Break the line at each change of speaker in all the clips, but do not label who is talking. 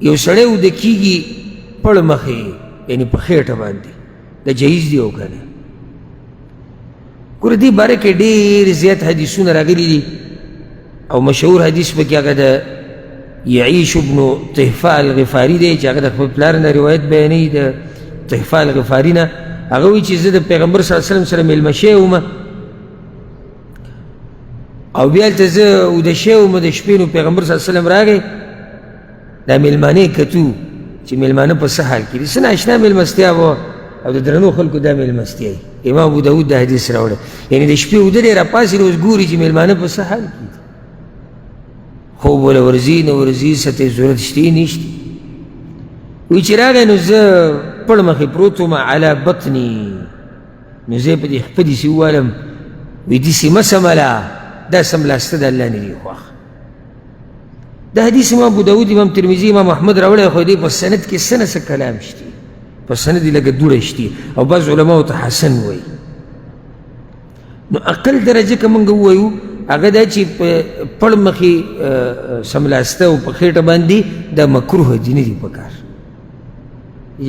یو سړی وده کېږي پړ مخې یعنې په خېټه باندې دا جایز دی او که نه ګوره دې باره کې ډېر زیات حدیثونه راغلي دي او مشهور حدیث پکې هغه د یعیش ابن طهفاء الغفاري دی چې هغه د خپل پلار نه روایت بیانوي د طهفاء الغفاري نه هغه وایي چې زه د پیغمبر صلی الله علیه وسلم سره میلمه شوی وم او بیا هلته زه اوده شوی وم د شپې نو پیغمبر صلی الله علیه وسلم راغی دا میلمانه کتو چې میلمانه په څه حال کې دي څه ناشنا میلمستیا وه او د درنو خلکو دا میلمستیا وي امام ابو داود دا حدیث راوړی یعنې د شپې اوده دی راپاڅېد اوس ګوري چې میلمانه په څه حال کې دي خوب وله ورځي نه ورځي څه ته ضرورت شته نشته وایي چې راغی نو زه پړ مخې پروت وم علی بطني نو زه یې په دې خپلې سې ووالم وایي داسې مه سمله دا سملاسته د الله نه دي خوښ دا حدیث امام ابو داود امام ترمذي امام احمد راوړی خو دې په سند کې څه نه څه کلام شته په سند یې لږه دوړه شته او بعض علماو ته حسن وایي نو اقل درجه که موږ ووایو هغه دا چې په پړ مخې سملاسته او په خېټه باندې دا مکروه دي نه دي پکار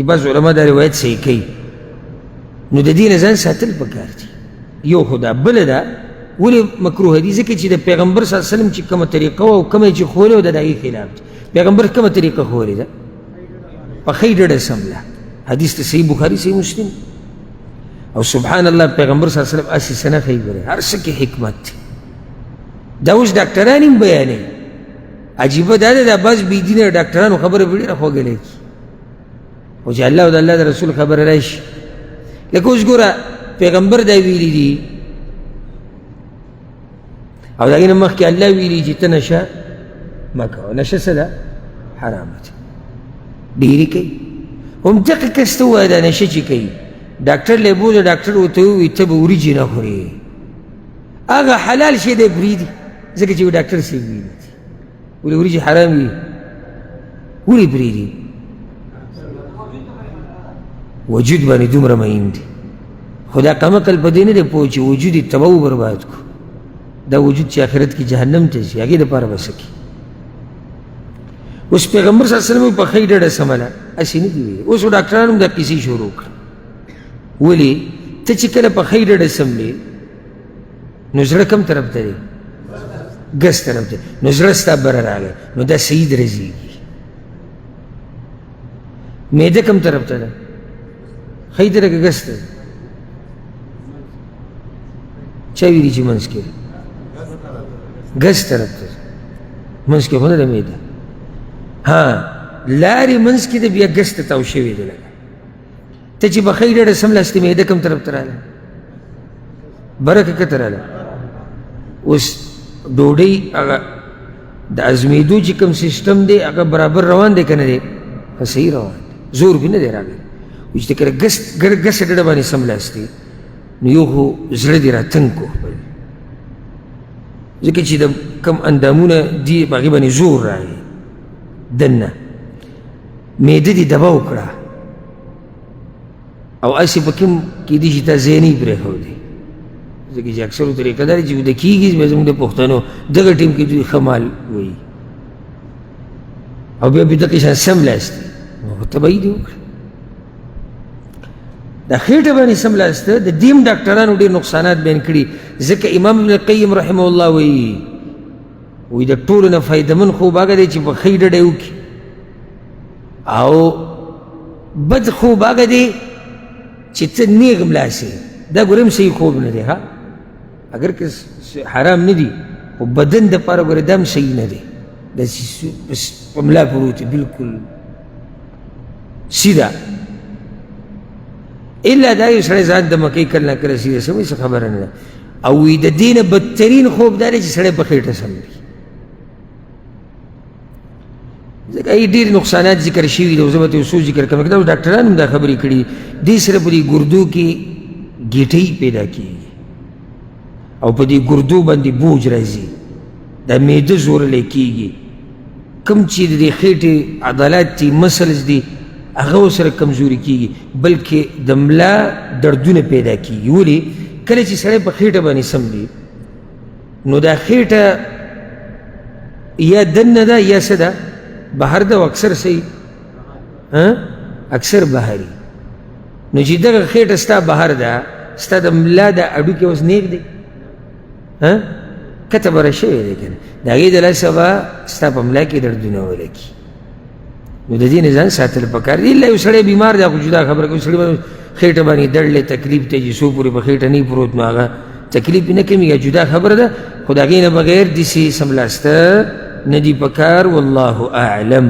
بعض علما دا روایت صحیح کوي نو د دې نه ځان ساتل پکار دي یو خو دا بله ده ولې مکروه دي ځکه چې د پیغمبر صلی الله علیه وسلم چې کومه طریقه وه او کومه یې چې ښوولې وه د هغې خلاف دي پیغمبر کومه طریقه ښوولې ده په ښۍ ډډه سمله حدیث ته صحیح بخاري صحیح مسلم او سبحان الله پیغمبر صلی الله علیه وسلم اسې څه نه ښیي ګورې هر څه کې حکمت دی دا اوس ډاکټران هم بیانوي عجیبه دا ده دا بعض بېدینه ډاکټرانو خبره په ډېره خوږه لیکي خو چې الله او د الله د رسول خبره راشي لکه اوس ګوره پیغمبر دا ویلي دي او د هغې نه مخکې الله ویلي چې ته نشه مه کوه نشه څه ده حرامه ده ډېرې کوي همدغه کس ته ووایه دا نشه چې کوي ډاکټر له یې بوځه ډاکټر ورته ووایي ته به وریجې نه خورې هغه حلال شی دی پرېږدي ځکه چې یو ډاکټر صاحب ویلي دي ولې وریجې حرام وي ولې پرېږدي وجود باندې دومره مهم دی خو دا کمعقل په دې نه دی پوه چې وجود یې تباه و برباد کړو دا وجود چې آخرت کې جهنم ته ځي هغې دپاره به څه کړي اوس پیغمبر صلی الله علیه وسلم په ښۍ ډډه سمله هسې نه دي ویلي اوس ډاکټران هم دا کیسې شروع کړه ولې ته چې کله په ښۍ ډډه سملې نو زړه کم طرف ته دی ګس طرف ته نو زړه ستا بره راغی نو دا صحیح درځېږي معده کم طرف ته ده ښۍ طرف که ګس ته چا ویلي چې منځ کې ګس طرف ته منځ کې خو نه ده معده ها لارې منځ کې ده بیا ګس ته تاو شوې ده لږه ته چې به ښۍ ډډه سملاستې معده کم طرف ته راغله بره که کته راغله اوس ډوډۍ هغه د ازمېدو چې کوم سیسټم دی هغه برابر روان دی که نه دی ښه صحیح روان دی زور پې نه دی راغلی وایي چې ته کله ګسه ډډه باندې سملاستې نو یو خو زړه دې راتنګ کو خپل ځکه چې د کوم اندامونه دي په هغې باندې زور راغی دننه معده دې دبه وکړه او هسې په کوم کیدای شي تا ځای نه یې پرېښودی ځکه چې اکثرو طریقه دا دی چې وده کېږي بیا زموږ د پښتنو دغه ټیم کې دوی ښه مال وایي او بیا په دغه شان سملاسته نو تبعي دې وکړه دا خېټه باندې سملاسته د دې هم ډاکټرانو ډېر نقصانات بیان کړي ځکه امام ابن القیم رحمه الله وایي د ټولو نه فایدهمن خوب هغه دی چې په ښۍ ډډه یې وکړي او بد خوب هغه دی چې ته نیغ ملاسې دا ګورې هم صحیح خوب نه دی ها اگر که حرام نه دي خو بدن دپاره ګورې دا هم صحیح نه دی داسې په ملا پروت دی بلکل سیده الا دا یو سړی ځان دمه کوي کله نه کله سیده سموي څه خبره نه ده او وایي د دې نه بدترین خوب دا دی چې سړی په خېټه سموي ځکه ای ډېر نقصانات ذکر شوي دي او زه به ته یو څو ذکر کوم دا ډاکټران هم دا خبرې کړي دې سره په دې ګردو کې ګیټۍ پیدا کېږي او په دې ګردو باندې بوج راځي دا معده زورلی کېږي کوم چې د دې خېټې عضلات دي مسلز دي هغه ورسره کمزوري کېږي بلکې د ملا دردونه پیدا کېږي ولې کله چې سړی په خېټه باندې سملي نو دا خېټه یا دننه ده یا څه ده بهر ده او اکثر صحیح اکثر بهري نو چې دغه خېټه ستا بهر ده ستا د ملا د اډوکې اوس نیغ دی کته بره شوی دی که نه د هغې د لاسه به ستا په ملا کې دردونه ولګي نو د دې نه ځان ساتل پکار دي الا یو سړی بیمار دی خو جدا خبره کوي سړي به خېټه باندې دړ دی تکلیف دی چې څو پورې په خېټه نه پروت نو هغه تکلیف نه کمیږي جدا خبره ده خو د هغې نه بغیر داسې سملاسته نه دي پکار والله اعلم